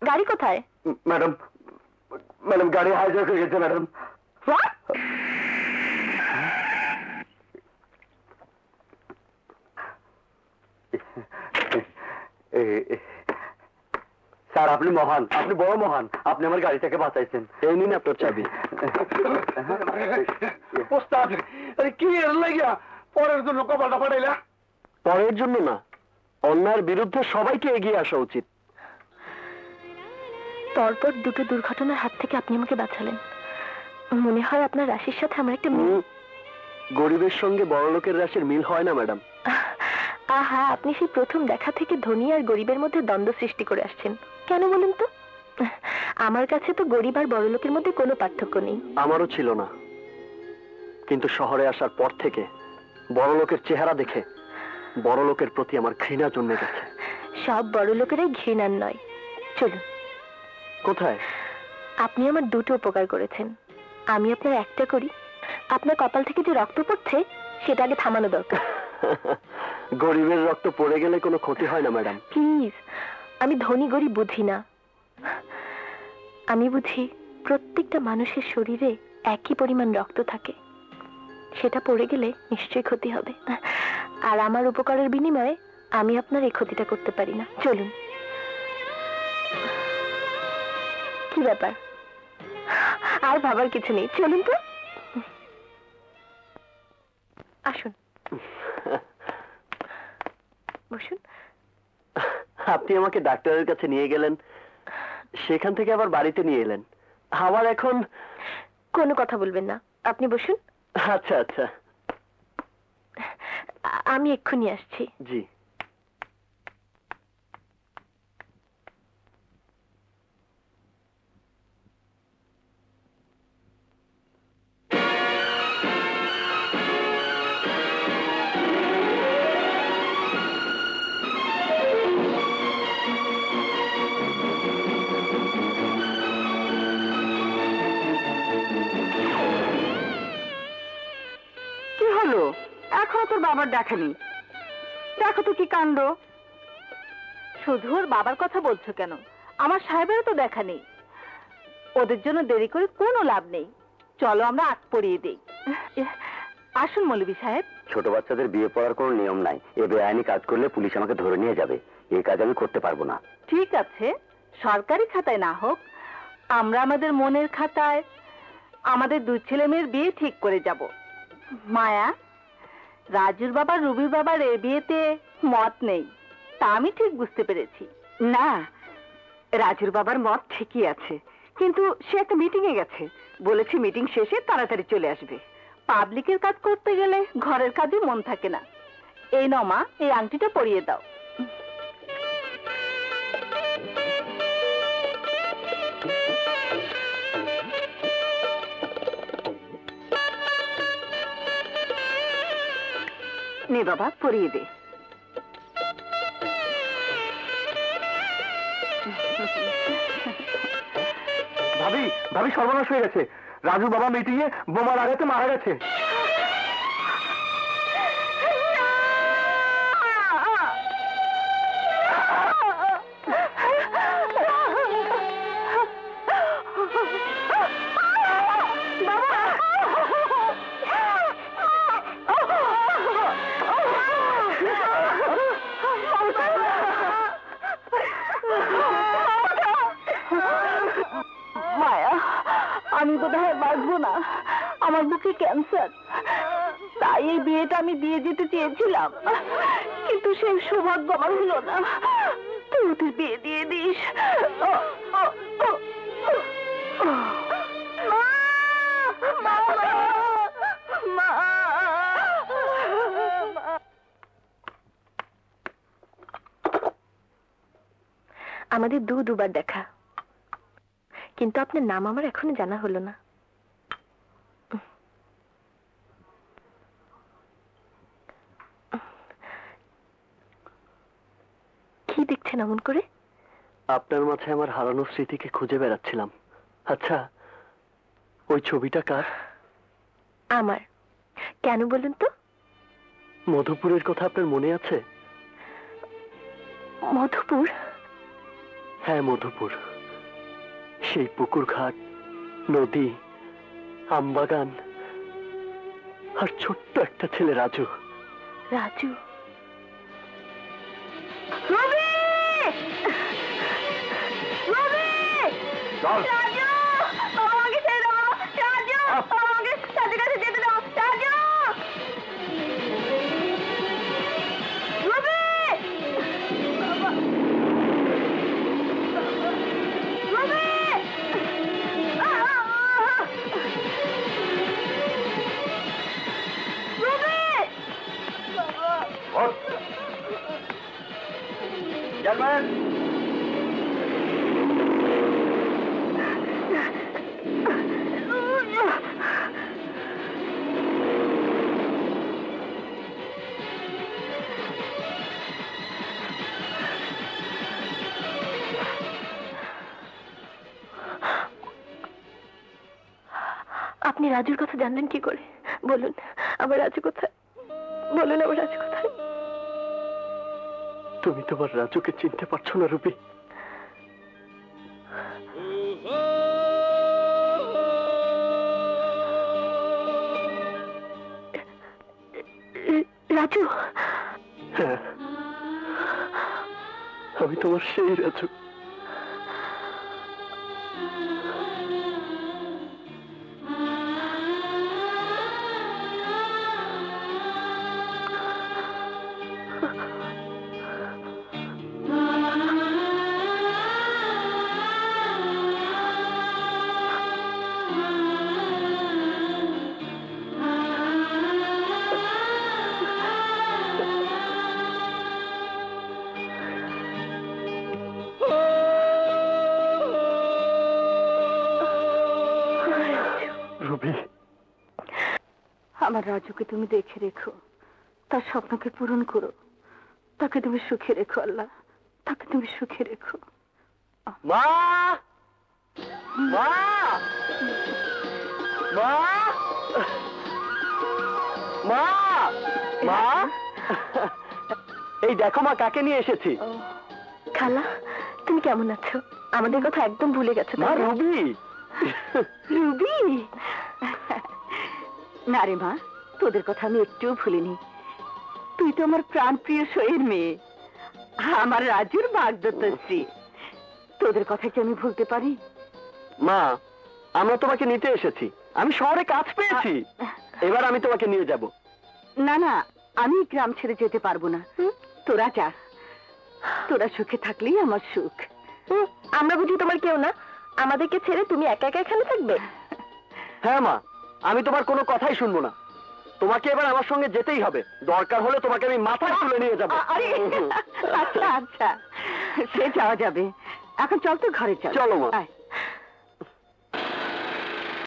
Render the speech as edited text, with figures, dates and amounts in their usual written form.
গাড়ি কোথায়? Madam, madam গাড়ি হাইজ্যাক হয়ে গেছে ম্যাডাম। স্যার আপনি মহান, আপনি বড় মহান, আপনি আমার গাড়িটাকে বাঁচাইছেন। এই নিন আপনার চাবি। কি এর লাগিয়া পরের জন্য কপালটা ফাটাইলা? পরের জন্য না, অন্যায়ের বিরুদ্ধে সবাইকে এগিয়ে আসা উচিত। পরপর দুটো দুর্ঘটনার হাত থেকে আপনি আমাকে বাঁচালেন। মনে হয় আপনার রাশির সাথে আমার একটা গরিবের সঙ্গে বড় লোকের রাশির মিল হয় না ম্যাডাম। আহা, আপনি সেই প্রথম দেখা থেকে ধনী আর গরিবের মধ্যে দ্বন্দ্ব সৃষ্টি করে আসছেন। কেন বলুন তো? আমার কাছে তো গরিব আর বড় লোকের মধ্যে কোনো পার্থক্য নেই। আমারও ছিল না, কিন্তু শহরে আসার পর থেকে বড় লোকের চেহারা দেখে বড় লোকের প্রতি আমার ঘৃণা জন্মে গেছে। সব বড় লোকেরাই ঘৃণার নয়। চলুন। কোথায়? আপনি আমার দুটো উপকার করেছেন, আমি আপনার একটা করি। আপনার কপাল থেকে যে রক্ত পড়ছে সেটা আগে থামানো দরকার। গরিবের রক্ত পড়ে গেলে কোনো ক্ষতি হয় না ম্যাডাম। প্লিজ, আমি ধনী গরিব বুঝি না। আমি বুঝি প্রত্যেকটা মানুষের শরীরে একই পরিমাণ রক্ত থাকে, সেটা পড়ে গেলে নিশ্চয়ই ক্ষতি হবে। আর আমার উপকারের বিনিময়ে আমি আপনার এই ক্ষতিটা করতে পারি না। চলুন। কি ব্যাপার? আর ভাবার কিছু নেই, চলুন তো। আসুন, বসুন। আপনি আমাকে ডাক্তারের কাছে নিয়ে গেলেন, সেখান থেকে আবার বাড়িতে নিয়ে এলেন, আবার এখন কোনো কথা বলবেন না, আপনি বসুন। আচ্ছা আচ্ছা, আমি এক্ষুনি আসছি। জি। এখনো তোর বাবার দেখেনি? দেখো তো কি কাণ্ড। শুধু ওর বাবার কথা বলছো কেন? আমার সাহেবেরও তো দেখা নেই। ওদের জন্য দেরি করে কোনো লাভ নেই, চলো আমরা আগ পড়িয়ে দিই। আসুন মৌলভী সাহেব। ছোট বাচ্চাদের বিয়ে পড়ার কোনো নিয়ম নাই, এ বেআইনি কাজ করলে পুলিশ আমাকে ধরে নিয়ে যাবে, এই কাজ আমি করতে পারবো না। ঠিক আছে, সরকারি খাতায় না হোক, আমরা আমাদের মনের খাতায় আমাদের দুই ছেলে মেয়ের বিয়ে ঠিক করে যাব। মায়া, রাজুর বাবা রুবির বাবার এ বিয়েতে মত নেই, তা আমি ঠিক বুঝতে পেরেছি। না, রাজুর বাবার মত ঠিকই আছে, কিন্তু সে একটা মিটিং এ গেছে, বলেছে মিটিং শেষে তাড়াতাড়ি চলে আসবে। পাবলিকের কাজ করতে গেলে ঘরের কাজে মন থাকে না। এই নাও মা, এই আংটিটা পরিয়ে দাও। নে বাবা, পরিয়ে দে। ভাবি, ভাবি সর্বনাশ হয়ে গেছে, রাজু বাবা মিটিং এ বোমা লাগাতে মারা গেছে। মায়া, আমি বোধহয় বাঁচবো না, আমার বুকে ক্যান্সার। তাই এই বিয়েটা আমি দিয়ে যেতে চেয়েছিলাম, কিন্তু সেই সৌভাগ্য আমার হলো না। তুই ওদের বিয়ে দিয়ে দিস। আমাদের দুবার দেখা, কিন্তু আপনার নাম আমার এখনো জানা হলো না। কি দেখছেন এমন করে? আপনার মাঝে আমার হারানো স্মৃতিকে খুঁজে বেড়াচ্ছিলাম। আচ্ছা, ওই ছবিটা কার? আমার। কেন বলুন তো? মধুপুরের কথা আপনার মনে আছে? মধুপুর? হ্যাঁ মধুপুর, সেই পুকুর ঘাট, নদী, আমবাগান আর ছোট্ট একটা ছেলে রাজু। রাজু? রবি! রবি! চল। রাজু! বাবা, আমাকে ছেড়ে দাও, বাবা। রাজু! বাবা, আমাকে রাজুর কাছে যেতে দাও। রাজু! রবি! বাবা! রবি! রবি! বাবা! জানবেন আপনি রাজুর কথা জানলেন কি করে? বলুন, আমার রাজু কোথায়? বলুন, আমার রাজু কোথায়? তুমি তোমার রাজুকে চিনতে পারছো না রুবি? রাজু? হ্যাঁ, আমি তোমার সেই রাজু। রুবি, আমার রাজুকে তুমি দেখে রেখো, তার স্বপ্নকে পূরণ করো। তাকে তুমি সুখে রেখো আল্লাহ, তাকে তুমি সুখে রেখো। মা, মা, মা, মা, মা, এই দেখো মা, কাকে নিয়ে এসেছি। খালা, তুমি কেমন আছো? আমাদের কথা একদম ভুলে গেছো মা, তাই না? রুবি। রুবি? না রে মা, তোদের কথা আমি একটুও ভুলিনি। তুই তো আমার প্রাণ প্রিয় সইয়ের মেয়ে, আমার রাজুর বাগদত্ত স্ত্রী। তোদের কথা কি আমি ভুলতে পারি? মা, আমরা তোমাকে নিতে এসেছি। আমি শহরে কাজ পেয়েছি, এবার আমি তোমাকে নিয়ে যাব। না না, আমি গ্রাম ছেড়ে যেতে পারবো না। তোরা যা, তোরা সুখে থাকলেই আমার সুখ। আমরা বুঝি তোমার কেউ না? আমাদেরকে ছেড়ে তুমি একা একা এখানে থাকবে? হ্যাঁ মা, আমি তোমার কোনো কথাই শুনবো না। তোমাকে এবার আমার সঙ্গে যেতেই হবে। দরকার হলে তোমাকে আমি মাথায় তুলে নিয়ে যাবো। আরে আচ্ছা আচ্ছা, সে যাওয়া যাবে। এখন চল তো ঘরে চল। চলো মা। আয়।